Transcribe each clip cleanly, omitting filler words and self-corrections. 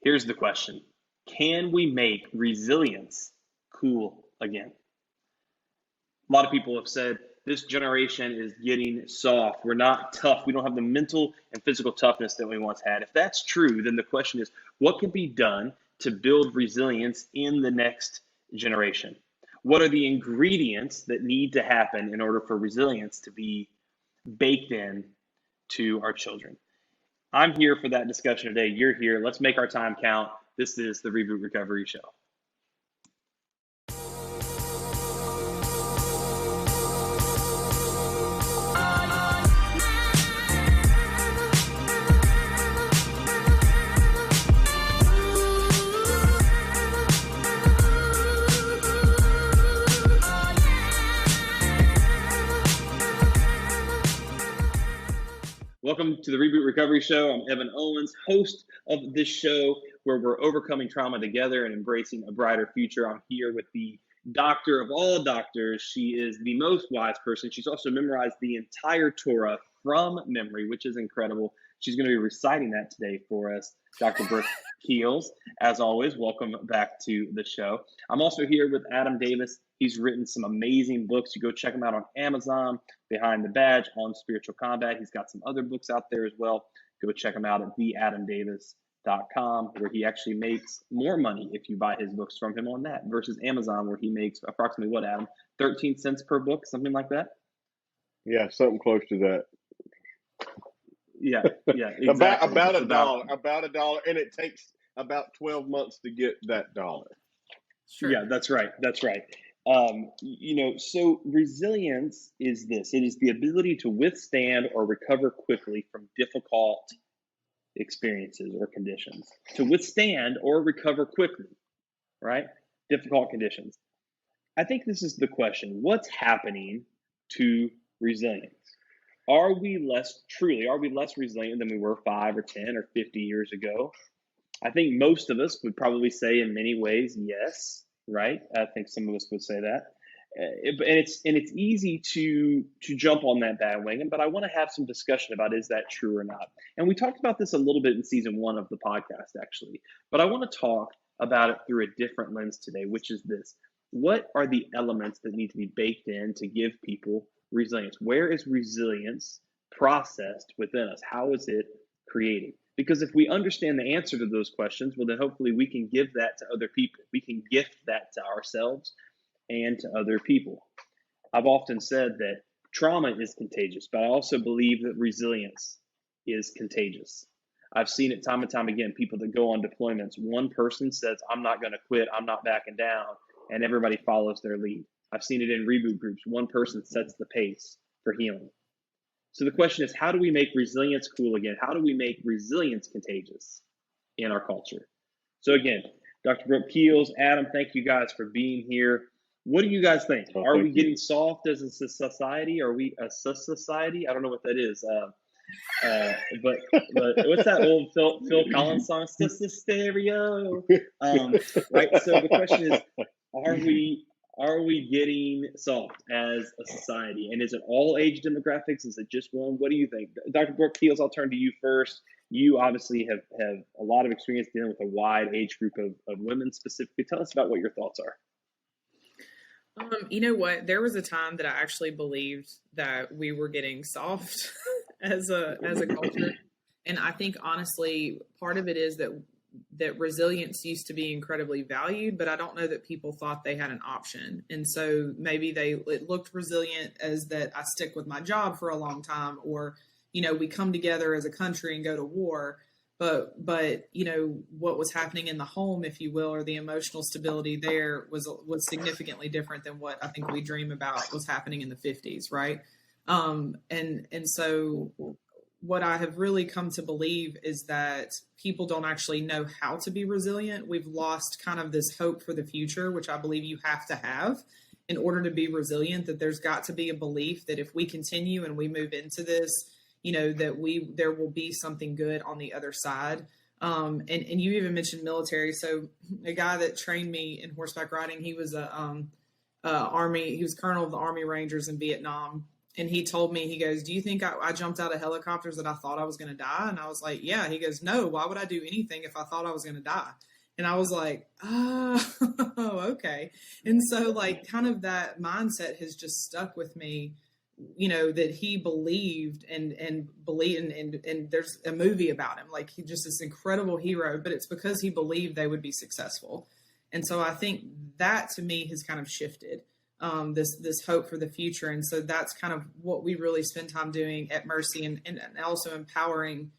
Here's the question. Can we make resilience cool again? A lot of people have said this generation is getting soft. We're not tough. We don't have the mental and physical toughness that we once had. If that's true, then the question is, what can be done to build resilience in the next generation? What are the ingredients that need to happen in order for resilience to be baked in to our children? I'm here for that discussion today. You're here. Let's make our time count. This is the REBOOT Recovery Show. Welcome to the REBOOT Recovery Show. I'm Evan Owens, host of this show where we're overcoming trauma together and embracing a brighter future. I'm here with the doctor of all doctors. She is the most wise person. She's also memorized the entire Torah from memory, which is incredible. She's going to be reciting that today for us, Dr. Brooke Keels. As always, welcome back to the show. I'm also here with Adam Davis. He's written some amazing books. You go check him out on Amazon, Behind the Badge, On Spiritual Combat. He's got some other books out there as well. Go check him out at theadamdavis.com, where he actually makes more money if you buy his books from him on that versus Amazon, where he makes approximately what, Adam? 13 cents per book, something like that? Yeah, something close to that. Yeah, exactly. about a dollar, and it takes about 12 months to get that dollar. Sure. Yeah, that's right. So resilience is this. It is the ability to withstand or recover quickly from difficult experiences or conditions. To withstand or recover quickly, right? Difficult conditions. I think this is the question. What's happening to resilience? Are we less resilient than we were 5 or 10 or 50 years ago? I think most of us would probably say in many ways, yes, right? I think some of us would say that. And it's easy to jump on that bandwagon, but I want to have some discussion about, is that true or not? And we talked about this a little bit in season 1 of the podcast, actually, but I want to talk about it through a different lens today, which is this. What are the elements that need to be baked in to give people resilience? Where is resilience processed within us? How is it created? Because if we understand the answer to those questions, well, then hopefully we can give that to other people. We can gift that to ourselves and to other people. I've often said that trauma is contagious, but I also believe that resilience is contagious. I've seen it time and time again, people that go on deployments. One person says, I'm not going to quit, I'm not backing down, and everybody follows their lead. I've seen it in reboot groups. One person sets the pace for healing. So the question is, how do we make resilience cool again? How do we make resilience contagious in our culture? So again, Dr. Brooke Keels, Adam, thank you guys for being here. What do you guys think? Are we getting soft as a society? Are we a society? I don't know what that is. But what's that old Phil Collins song? Stereo. Right. So the question is, are we getting soft as a society? And is it all age demographics? Is it just one? What do you think? Dr. Brooke Keels, I'll turn to you first. You obviously have a lot of experience dealing with a wide age group of women specifically. Tell us about what your thoughts are. You know what? There was a time that I actually believed that we were getting soft as a culture. And I think, honestly, part of it is that resilience used to be incredibly valued, but I don't know that people thought they had an option. And so maybe it looked resilient as that I stick with my job for a long time, or, we come together as a country and go to war. But what was happening in the home, if you will, or the emotional stability there was significantly different than what I think we dream about was happening in the 50s. Right. And so what I have really come to believe is that people don't actually know how to be resilient. We've lost kind of this hope for the future, which I believe you have to have in order to be resilient, that there's got to be a belief that if we continue and we move into this, that there will be something good on the other side. And you even mentioned military. So a guy that trained me in horseback riding, he was he was colonel of the Army Rangers in Vietnam. And he told me, he goes, do you think I jumped out of helicopters that I thought I was going to die? And I was like, yeah. He goes, no, why would I do anything if I thought I was going to die? And I was like, oh, okay. And so like kind of that mindset has just stuck with me, that he believed and believed, and there's a movie about him, like he just this incredible hero, but it's because he believed they would be successful. And so I think that to me has kind of shifted this hope for the future. And so that's kind of what we really spend time doing at Mercy, and also empowering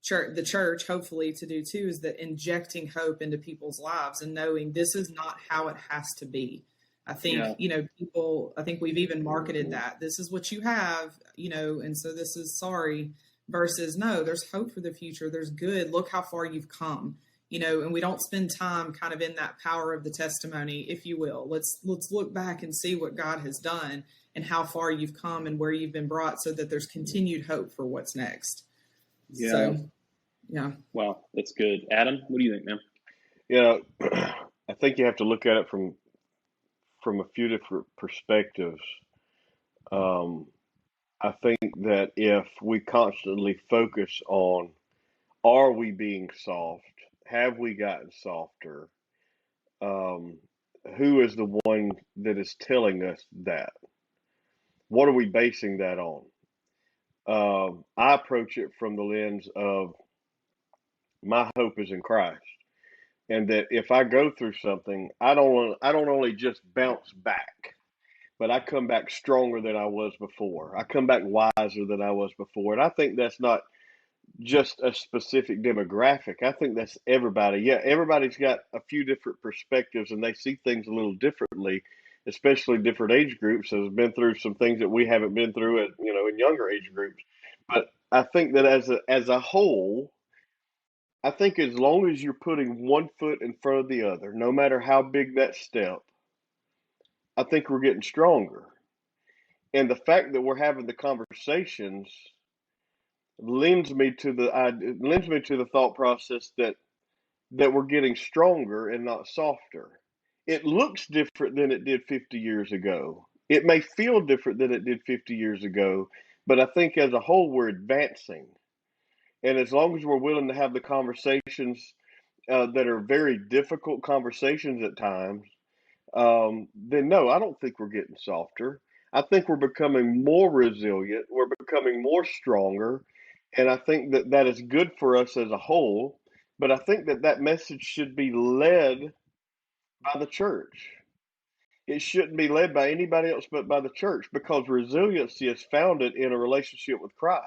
the church, hopefully, to do too, is that injecting hope into people's lives and knowing this is not how it has to be. I think, people, I think we've even marketed that this is what you have, and so this is sorry versus no, there's hope for the future. There's good. Look how far you've come, and we don't spend time kind of in that power of the testimony, if you will. Let's look back and see what God has done and how far you've come and where you've been brought, so that there's continued hope for what's next. Yeah. So, yeah. Wow, that's good. Adam, what do you think, man? I think you have to look at it from a few different perspectives. I think that if we constantly focus on, are we being soft? Have we gotten softer? Who is the one that is telling us that? What are we basing that on? I approach it from the lens of my hope is in Christ, and that if I go through something, I don't only just bounce back, but I come back stronger than I was before. I come back wiser than I was before. And I think that's not just a specific demographic. I think that's everybody. Yeah, everybody's got a few different perspectives and they see things a little differently, especially different age groups has been through some things that we haven't been through at, in younger age groups. But I think that as a whole, I think as long as you're putting one foot in front of the other, no matter how big that step, I think we're getting stronger. And the fact that we're having the conversations lends me to the thought process that we're getting stronger and not softer. It looks different than it did 50 years ago. It may feel different than it did 50 years ago, but I think as a whole we're advancing. And as long as we're willing to have the conversations that are very difficult conversations at times, then no, I don't think we're getting softer. I think we're becoming more resilient. We're becoming more stronger. And I think that that is good for us as a whole. But I think that that message should be led by the church. It shouldn't be led by anybody else but by the church, because resiliency is founded in a relationship with Christ.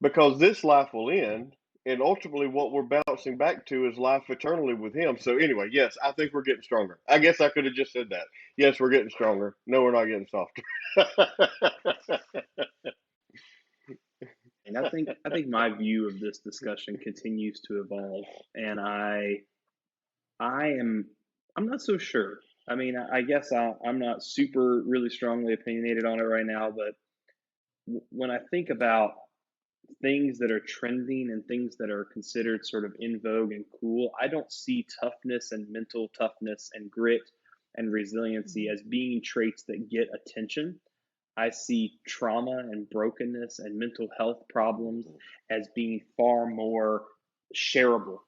Because this life will end, and ultimately what we're bouncing back to is life eternally with him. So anyway, yes, I think we're getting stronger. I guess I could have just said that. Yes, we're getting stronger. No, we're not getting softer. And I think my view of this discussion continues to evolve, and I'm not so sure. I mean, I guess I'm not super really strongly opinionated on it right now, but when I think about things that are trending and things that are considered sort of in vogue and cool, I don't see toughness and mental toughness and grit and resiliency as being traits that get attention. I see trauma and brokenness and mental health problems as being far more shareable.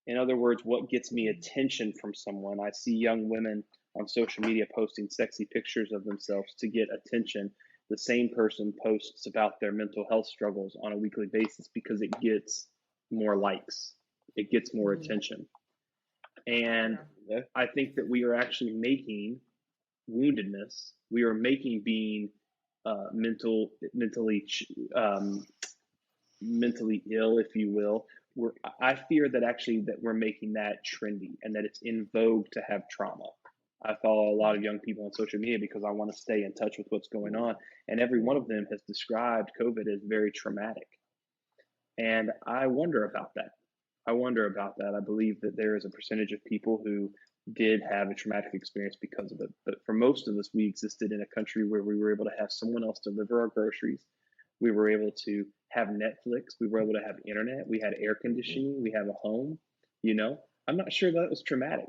In other words, what gets me attention from someone? I see young women on social media posting sexy pictures of themselves to get attention. The same person posts about their mental health struggles on a weekly basis because it gets more likes, it gets more attention. And I think that we are actually making woundedness, we are making being mentally ill, if you will. I fear that actually that we're making that trendy and that it's in vogue to have trauma. I follow a lot of young people on social media because I want to stay in touch with what's going on. And every one of them has described COVID as very traumatic. And I wonder about that. I believe that there is a percentage of people who did have a traumatic experience because of it. But for most of us, we existed in a country where we were able to have someone else deliver our groceries. We were able to have Netflix. We were able to have internet. We had air conditioning. We have a home. I'm not sure that was traumatic.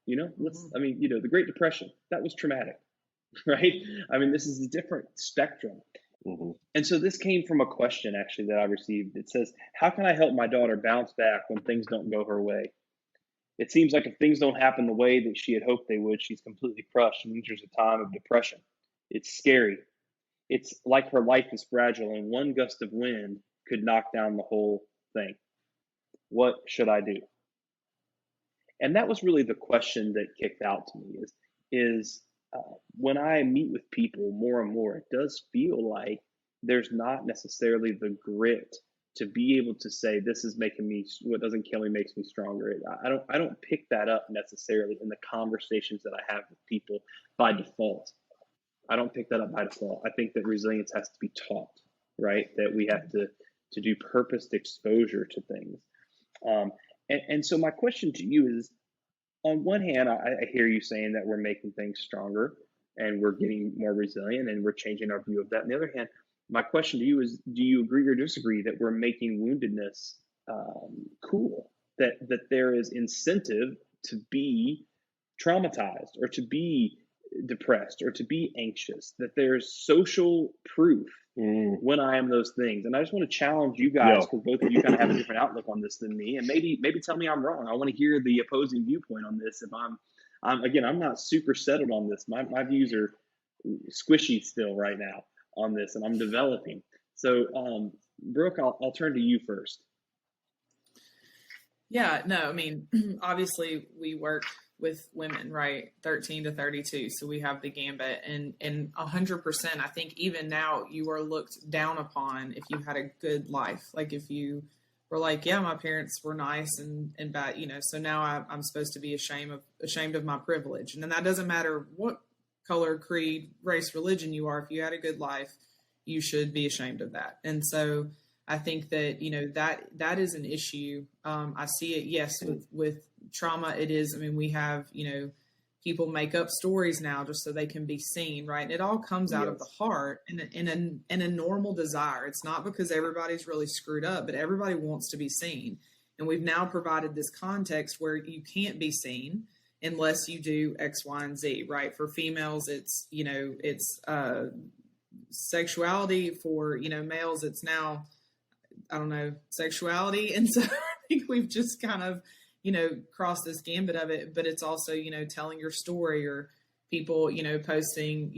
The Great Depression, that was traumatic. right? I mean, this is a different spectrum. Mm-hmm. And so this came from a question actually that I received. It says, how can I help my daughter bounce back when things don't go her way? It seems like if things don't happen the way that she had hoped they would, she's completely crushed and enters a time of depression. It's scary. It's like her life is fragile and one gust of wind could knock down the whole thing. What should I do? And that was really the question that kicked out to me is when I meet with people more and more, it does feel like there's not necessarily the grit to be able to say, this is making me, what doesn't kill me makes me stronger. I don't pick that up necessarily in the conversations that I have with people by default. I don't pick that up by default. I think that resilience has to be taught, right? That we have to do purposed exposure to things. And so my question to you is, on one hand, I hear you saying that we're making things stronger and we're getting more resilient and we're changing our view of that. On the other hand, my question to you is, do you agree or disagree that we're making woundedness cool? That there is incentive to be traumatized or to be depressed or to be anxious, that there's social proof when I am those things. And I just want to challenge you guys, because both of you kind of have a different outlook on this than me, and maybe tell me I'm wrong. I want to hear the opposing viewpoint on this. If I'm not super settled on this. My views are squishy still right now on this, and I'm developing. So Brooke, I'll turn to you first. Yeah, no, I mean, obviously we work with women, right? 13 to 32. So we have the gambit, and 100%, I think even now you are looked down upon if you had a good life. Like if you were like, yeah, my parents were nice and bad, so now I'm supposed to be ashamed of my privilege. And then that doesn't matter what color, creed, race, religion you are. If you had a good life, you should be ashamed of that. And so I think that, that is an issue. I see it, yes, with trauma. It is, I mean, we have, people make up stories now just so they can be seen, right? And it all comes out of the heart and a normal desire. It's not because everybody's really screwed up, but everybody wants to be seen. And we've now provided this context where you can't be seen unless you do X, Y, and Z, right? For females, it's, it's sexuality. For, males, it's now, I don't know, sexuality. And so I think we've just kind of, crossed this gambit of it, but it's also, telling your story, or people, posting,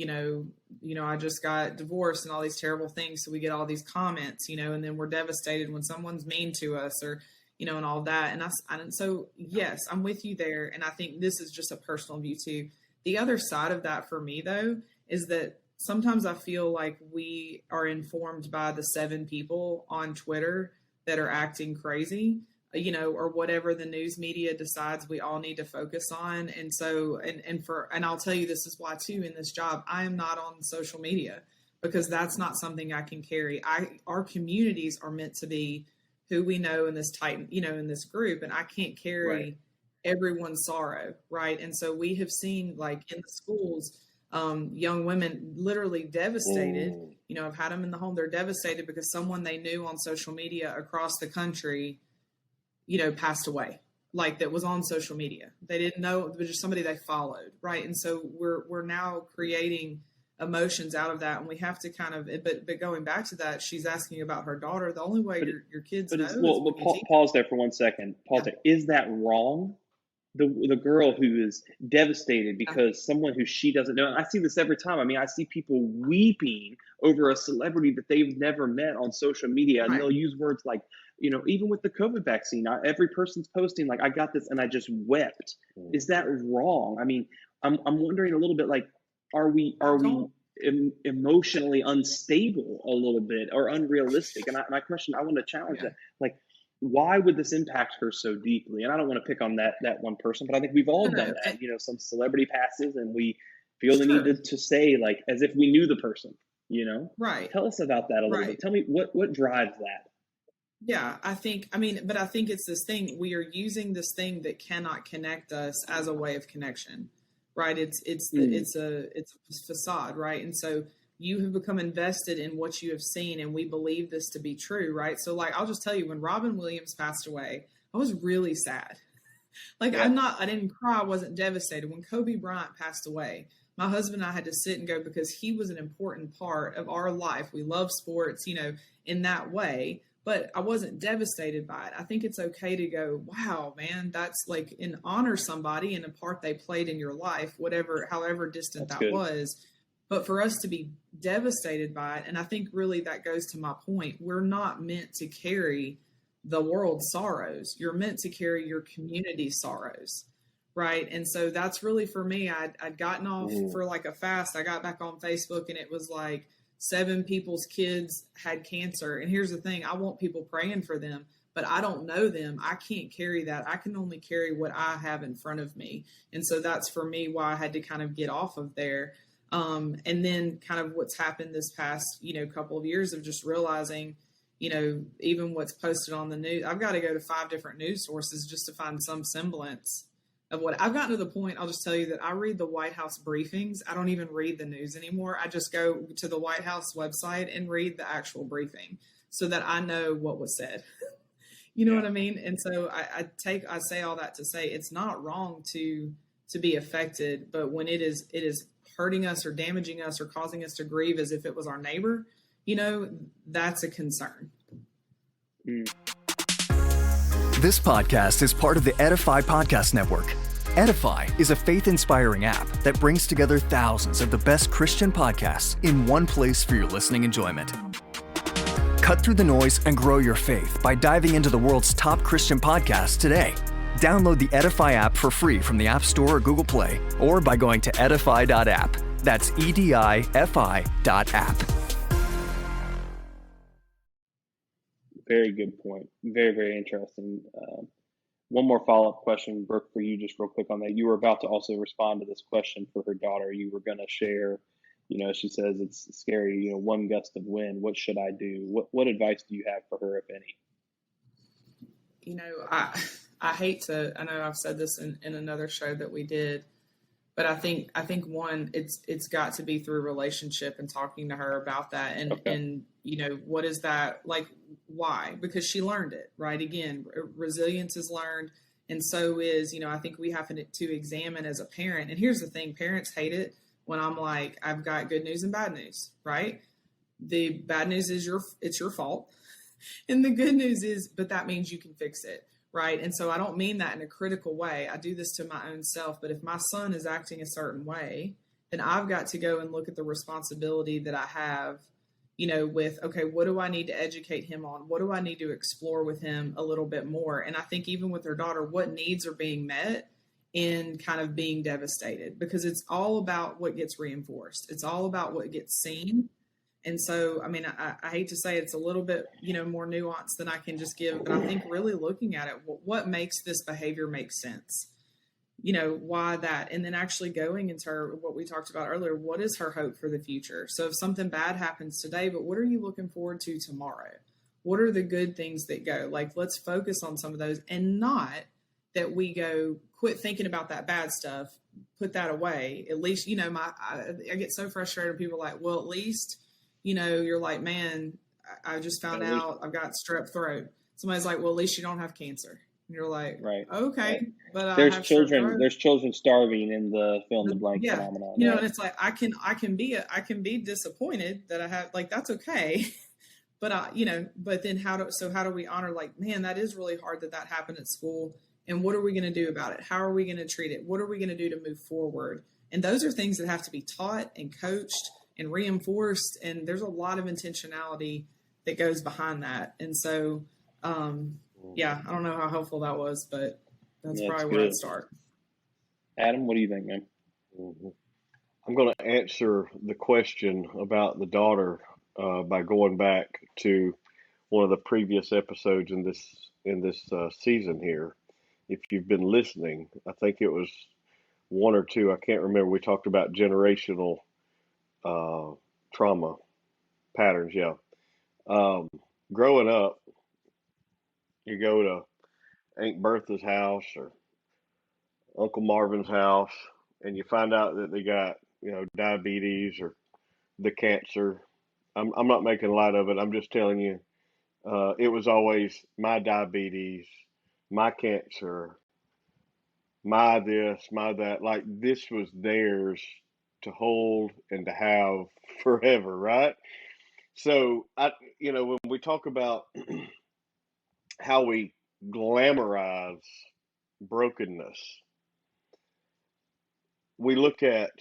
I just got divorced and all these terrible things. So we get all these comments, and then we're devastated when someone's mean to us, or, and all that. And so, yes, I'm with you there. And I think this is just a personal view too. The other side of that for me though, is that sometimes I feel like we are informed by the 7 people on Twitter that are acting crazy, or whatever the news media decides we all need to focus on. And so, and I'll tell you, this is why too, in this job, I am not on social media, because that's not something I can carry. Our communities are meant to be who we know in this tight, in this group, and I can't carry everyone's sorrow. Right. And so we have seen, like in the schools, young women literally devastated. I've had them in the home. They're devastated because someone they knew on social media across the country, passed away, like that was on social media. They didn't know, it was just somebody they followed. Right. And so we're now creating emotions out of that. And we have to kind of, but going back to that, she's asking about her daughter. The only way your kids know. Pause there for 1 second. Pause there. Is that wrong? The girl who is devastated because someone who she doesn't know. And I see this every time. I mean, I see people weeping over a celebrity that they've never met on social media. And they'll use words like, even with the COVID vaccine, every person's posting like, I got this and I just wept. Is that wrong? I mean, I'm wondering a little bit, like, are we emotionally unstable a little bit, or unrealistic? And my question, I want to challenge that. Like, why would this impact her so deeply? And I don't want to pick on that one person, but I think we've all done that. Some celebrity passes and we feel the need to say, like, as if we knew the person, Right. Tell us about that a little bit. Tell me what drives that. Yeah, I think it's this thing. We are using this thing that cannot connect us as a way of connection, right? It's a facade, right? And so you have become invested in what you have seen, and we believe this to be true, right? So, like, I'll just tell you, when Robin Williams passed away, I was really sad. I didn't cry, I wasn't devastated. When Kobe Bryant passed away, my husband and I had to sit and go, because he was an important part of our life. We love sports, in that way, but I wasn't devastated by it. I think it's okay to go, wow, man, that's like, and honor somebody and a part they played in your life, however distant That's that good. was. But for us to be devastated by it, and I think really that goes to my point, we're not meant to carry the world's sorrows. You're meant to carry your community's sorrows. Right. And so that's really for me. I'd gotten off for like a fast. I got back on Facebook and it was like 7 people's kids had cancer. And here's the thing, I want people praying for them, but I don't know them. I can't carry that. I can only carry what I have in front of me. And so that's for me why I had to kind of get off of there. And then kind of what's happened this past, couple of years of just realizing, even what's posted on the news, I've got to go to 5 different news sources just to find some semblance of what I've gotten to the point. I'll just tell you that I read the White House briefings. I don't even read the news anymore. I just go to the White House website and read the actual briefing so that I know what was said. You know what I mean? And so I say all that to say it's not wrong to be affected, but when it is hurting us or damaging us or causing us to grieve as if it was our neighbor, that's a concern. This podcast is part of the Edify Podcast Network. Edify is a faith-inspiring app that brings together thousands of the best Christian podcasts in one place for your listening enjoyment. Cut through the noise and grow your faith by diving into the world's top Christian podcasts today. Download the Edify app for free from the App Store or Google Play, or by going to edify.app. That's EDIFI.app. Very good point. Very, very interesting. One more follow-up question, Brooke, for you, just real quick on that. You were about to also respond to this question for her daughter. You were going to share, she says it's scary, one gust of wind. What should I do? What advice do you have for her, if any? I hate to, I know I've said this in another show that we did, but I think one, it's got to be through relationship and talking to her about that. And what is that like? Why? Because she learned it, right? Again, resilience is learned. And so is, I think we have to examine as a parent. And here's the thing, parents hate it when I'm like, I've got good news and bad news, right? The bad news is it's your fault. And the good news is, but that means you can fix it. Right. And so I don't mean that in a critical way. I do this to my own self. But if my son is acting a certain way, then I've got to go and look at the responsibility that I have, with, okay, what do I need to educate him on? What do I need to explore with him a little bit more? And I think even with her daughter, what needs are being met in kind of being devastated, because it's all about what gets reinforced. It's all about what gets seen. And so, I mean, I hate to say it's a little bit, more nuanced than I can just give, but I think really looking at it, what makes this behavior make sense? Why that? And then actually going into what we talked about earlier, what is her hope for the future? So if something bad happens today, but what are you looking forward to tomorrow? What are the good things that go? Like, let's focus on some of those, and not that we go quit thinking about that bad stuff, put that away. At least, I get so frustrated when people are like, well, at least, you're like, man, I just found out I've got strep throat. Somebody's like, well, at least you don't have cancer. And you're like, right, okay, right. But there's children starving in the fill in the blank phenomenon. And it's like I can be disappointed that I have, like, that's okay. But but then how do we honor, like, man, that is really hard that happened at school, and what are we going to do about it? How are we going to treat it? What are we going to do to move forward? And those are things that have to be taught and coached and reinforced, and there's a lot of intentionality that goes behind that. And so, I don't know how helpful that was, but that's probably where I'd start. Adam, what do you think, man? I'm going to answer the question about the daughter by going back to one of the previous episodes in this season here. If you've been listening, I think it was 1 or 2. I can't remember. We talked about generational trauma patterns. Yeah. Growing up, you go to Aunt Bertha's house or Uncle Marvin's house, and you find out that they got, diabetes or the cancer. I'm not making light of it. I'm just telling you, it was always my diabetes, my cancer, my this, my that. Like, this was theirs to hold and to have forever, right? So when we talk about how we glamorize brokenness, we look at,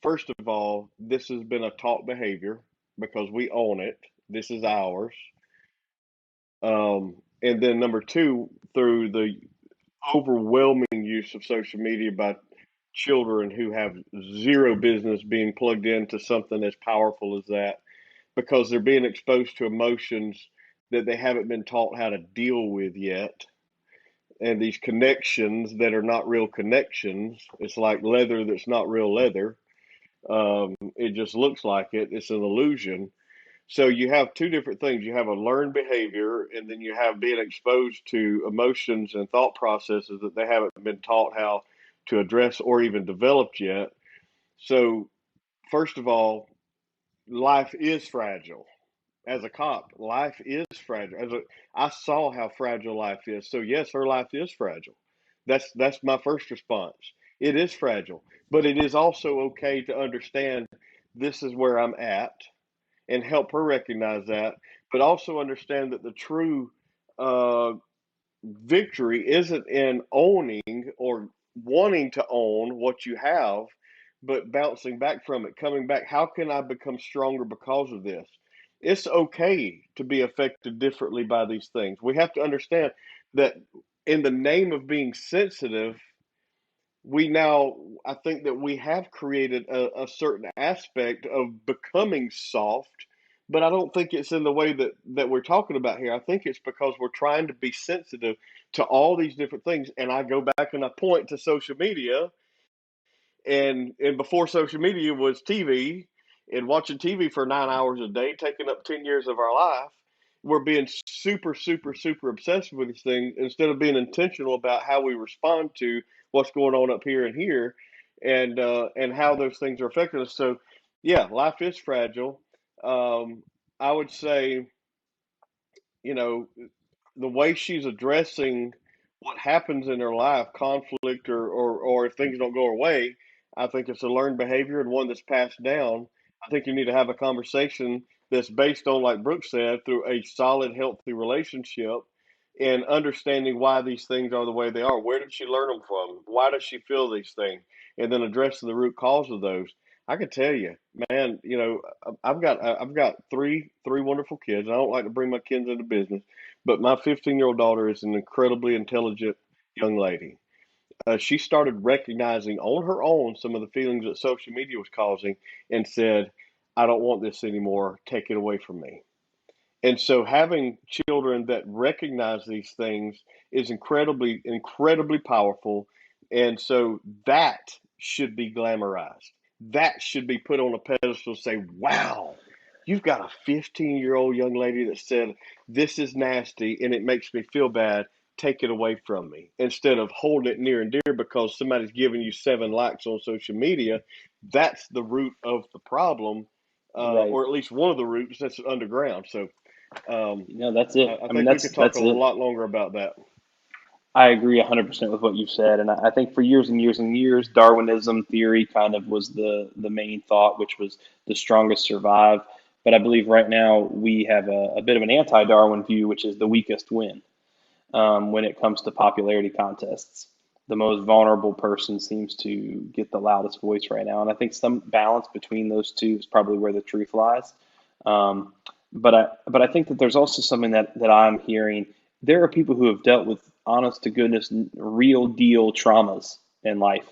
first of all, this has been a taught behavior because we own it. This is ours. And then number two, through the overwhelming use of social media by children who have zero business being plugged into something as powerful as that, because they're being exposed to emotions that they haven't been taught how to deal with yet. And these connections that are not real connections, it's like leather that's not real leather. It just looks like it. It's an illusion. So you have two different things. You have a learned behavior, and then you have being exposed to emotions and thought processes that they haven't been taught how to address or even developed yet. So, first of all, life is fragile. As a cop, life is fragile. I saw how fragile life is. So yes, her life is fragile. That's my first response. It is fragile, but it is also okay to understand this is where I'm at and help her recognize that, but also understand that the true uh, victory isn't in owning or wanting to own what you have, but bouncing back from it, coming back. How can I become stronger because of this? It's okay to be affected differently by these things. We have to understand that in the name of being sensitive, I think that we have created a certain aspect of becoming soft, but I don't think it's in the way that we're talking about here. I think it's because we're trying to be sensitive to all these different things. And I go back and I point to social media, and before social media was TV, and watching TV for 9 hours a day, taking up 10 years of our life, we're being super, super, super obsessed with these things instead of being intentional about how we respond to what's going on up here and here, and how those things are affecting us. So, yeah, life is fragile. I would say, you know, the way she's addressing what happens in her life, conflict or if things don't go her way, I think it's a learned behavior and one that's passed down. I think you need to have a conversation that's based on, like Brooke said, through a solid, healthy relationship and understanding why these things are the way they are. Where did she learn them from? Why does she feel these things? And then addressing the root cause of those. I can tell you, man, I've got three wonderful kids. I don't like to bring my kids into business, but my 15-year-old daughter is an incredibly intelligent young lady. She started recognizing on her own some of the feelings that social media was causing and said, I don't want this anymore. Take it away from me. And so having children that recognize these things is incredibly, incredibly powerful. And so that should be glamorized. That should be put on a pedestal, say, wow, you've got a 15-year-old young lady that said, this is nasty and it makes me feel bad. Take it away from me, instead of holding it near and dear because somebody's giving you 7 likes on social media. That's the root of the problem, Right. or at least one of the roots that's underground. So That's it. I think we could talk a lot longer about that. I agree 100% with what you said. And I think for years and years and years, Darwinism theory kind of was the main thought, which was the strongest survive. But I believe right now we have a bit of an anti-Darwin view, which is the weakest win when it comes to popularity contests. The most vulnerable person seems to get the loudest voice right now. And I think some balance between those two is probably where the truth lies. But I think that there's also something that I'm hearing. There are people who have dealt with honest to goodness, real deal traumas in life,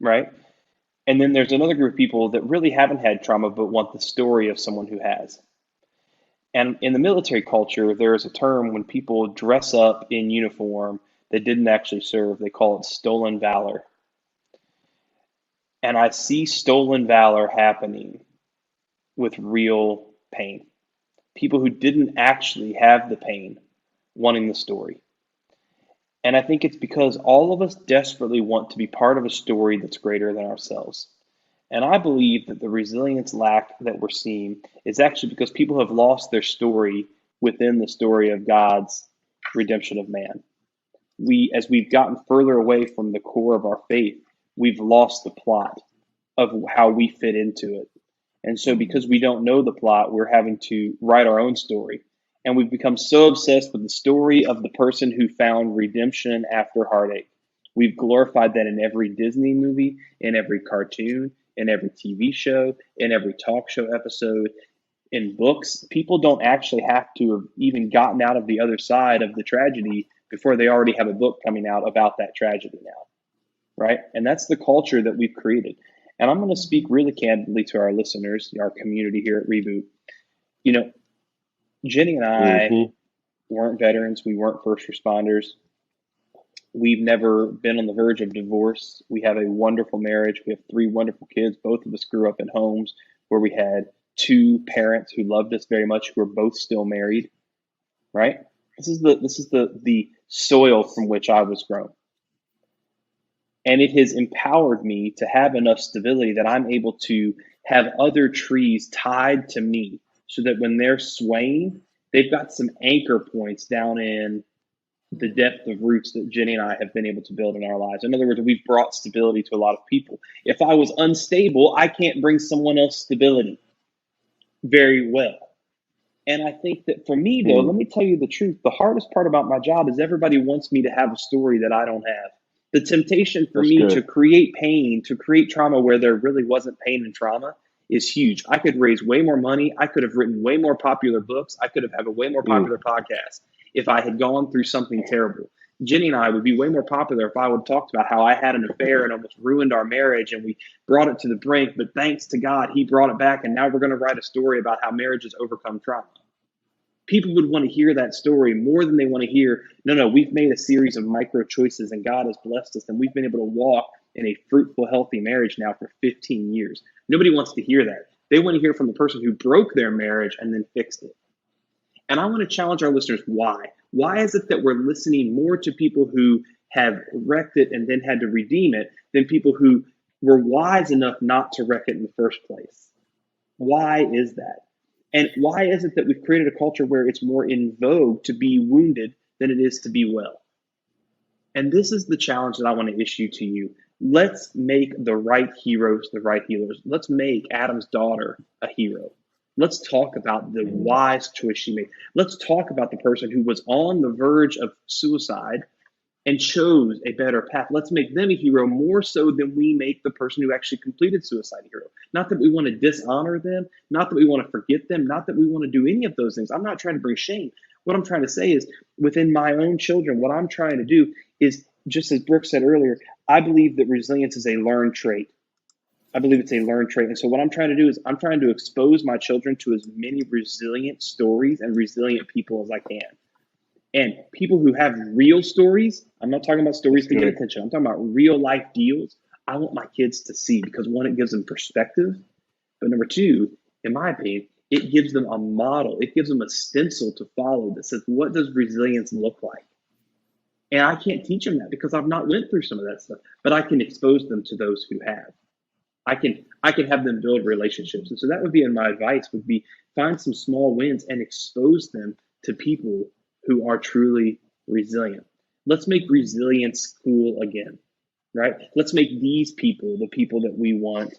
right? And then there's another group of people that really haven't had trauma but want the story of someone who has. And in the military culture, there is a term when people dress up in uniform that didn't actually serve. They call it stolen valor. And I see stolen valor happening with real pain. People who didn't actually have the pain wanting the story. And I think it's because all of us desperately want to be part of a story that's greater than ourselves. And I believe that the resilience lack that we're seeing is actually because people have lost their story within the story of God's redemption of man. As we've gotten further away from the core of our faith, we've lost the plot. of how we fit into it. And so because we don't know the plot, we're having to write our own story. And we've become so obsessed with the story of the person who found redemption after heartache. We've glorified that in every Disney movie, in every cartoon, in every TV show, in every talk show episode, in books. People don't actually have to have even gotten out of the other side of the tragedy before they already have a book coming out about that tragedy now, right? And that's the culture that we've created. And I'm going to speak really candidly to our listeners, our community here at Reboot. You know, Jenny and I weren't veterans. We weren't first responders. We've never been on the verge of divorce. We have a wonderful marriage. We have 3 wonderful kids. Both of us grew up in homes where we had 2 parents who loved us very much, who are both still married, right? This is the soil from which I was grown. And it has empowered me to have enough stability that I'm able to have other trees tied to me so that when they're swaying, they've got some anchor points down in the depth of roots that Jenny and I have been able to build in our lives. In other words, we've brought stability to a lot of people. If I was unstable, I can't bring someone else stability very well. And I think that for me, though, let me tell you the truth. The hardest part about my job is everybody wants me to have a story that I don't have. The temptation for me to create pain, to create trauma where there really wasn't pain and trauma is huge. I could raise way more money. I could have written way more popular books. I could have had a way more popular podcast if I had gone through something terrible. Jenny and I would be way more popular if I would have talked about how I had an affair and almost ruined our marriage and we brought it to the brink, but thanks to God, he brought it back. And now we're going to write a story about how marriages overcome trauma. People would want to hear that story more than they want to hear, no, we've made a series of micro choices and God has blessed us and we've been able to walk in a fruitful, healthy marriage now for 15 years. Nobody wants to hear that. They want to hear from the person who broke their marriage and then fixed it. And I want to challenge our listeners, why? Why is it that we're listening more to people who have wrecked it and then had to redeem it than people who were wise enough not to wreck it in the first place? Why is that? And why is it that we've created a culture where it's more in vogue to be wounded than it is to be well? And this is the challenge that I want to issue to you. Let's make the right heroes the right healers. Let's make Adam's daughter a hero. Let's talk about the wise choice she made. Let's talk about the person who was on the verge of suicide and chose a better path. Let's make them a hero more so than we make the person who actually completed suicide a hero. Not that we want to dishonor them, not that we want to forget them, not that we want to do any of those things. I'm not trying to bring shame. What I'm trying to say is within my own children, what I'm trying to do is, just as Brooke said earlier, I believe that resilience is a learned trait. I believe it's a learned trait. And so what I'm trying to do is I'm trying to expose my children to as many resilient stories and resilient people as I can. And people who have real stories, I'm not talking about stories to get attention. I'm talking about real life deals. I want my kids to see because 1, it gives them perspective. But number 2, in my opinion, it gives them a model. It gives them a stencil to follow that says, what does resilience look like? And I can't teach them that because I've not went through some of that stuff, but I can expose them to those who have. I can have them build relationships. And so that would be my advice would be find some small wins and expose them to people who are truly resilient. Let's make resilience cool again, right? Let's make these people the people that we want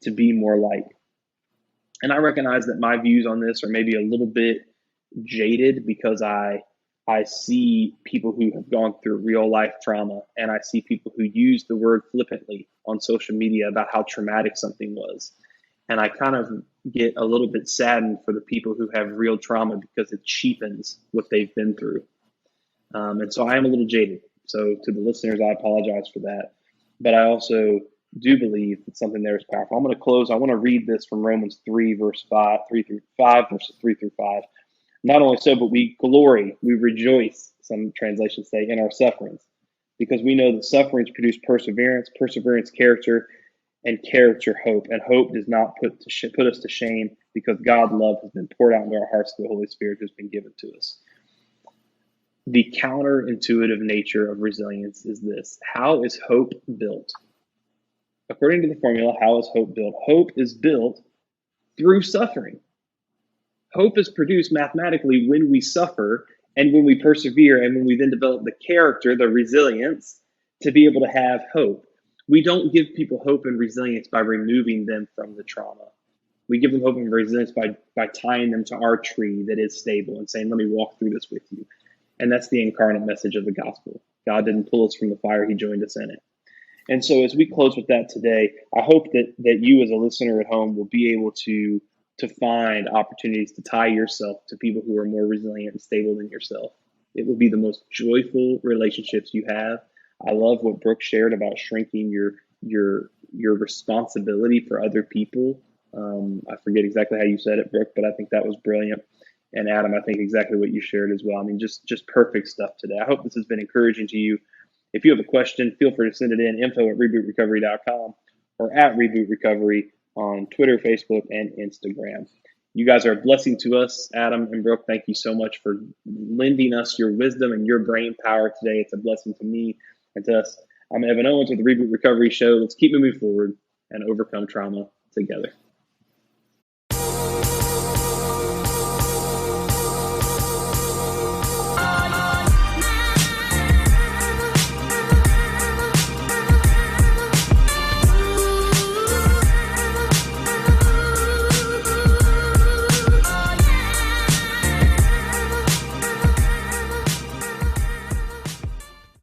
to be more like. And I recognize that my views on this are maybe a little bit jaded because I see people who have gone through real life trauma, and I see people who use the word flippantly on social media about how traumatic something was. And I kind of get a little bit saddened for the people who have real trauma because it cheapens what they've been through. And so I am a little jaded. So to the listeners, I apologize for that. But I also do believe that something there is powerful. I'm going to close. I want to read this from Romans 3, verses 3 through 5. Not only so, but we glory, we rejoice, some translations say, in our sufferings, because we know that sufferings produce perseverance, perseverance, character, and character, hope. And hope does not put us to shame because God's love has been poured out into our hearts through the Holy Spirit who's been given to us. The counterintuitive nature of resilience is this. How is hope built? According to the formula, how is hope built? Hope is built through suffering. Hope is produced mathematically when we suffer and when we persevere and when we then develop the character, the resilience, to be able to have hope. we don't give people hope and resilience by removing them from the trauma. We give them hope and resilience by tying them to our tree that is stable and saying, let me walk through this with you. And that's the incarnate message of the gospel. God didn't pull us from the fire, he joined us in it. And so as we close with that today, I hope that you as a listener at home will be able to find opportunities to tie yourself to people who are more resilient and stable than yourself. It will be the most joyful relationships you have. I love what Brooke shared about shrinking your responsibility for other people. I forget exactly how you said it, Brooke, but I think that was brilliant. And Adam, I think exactly what you shared as well. I mean, just perfect stuff today. I hope this has been encouraging to you. If you have a question, feel free to send it in, info@rebootrecovery.com or @rebootrecovery on Twitter, Facebook, and Instagram. You guys are a blessing to us. Adam and Brooke, thank you so much for lending us your wisdom and your brain power today. It's a blessing to me and to us. I'm Evan Owens with the Reboot Recovery Show. Let's keep moving forward and overcome trauma together.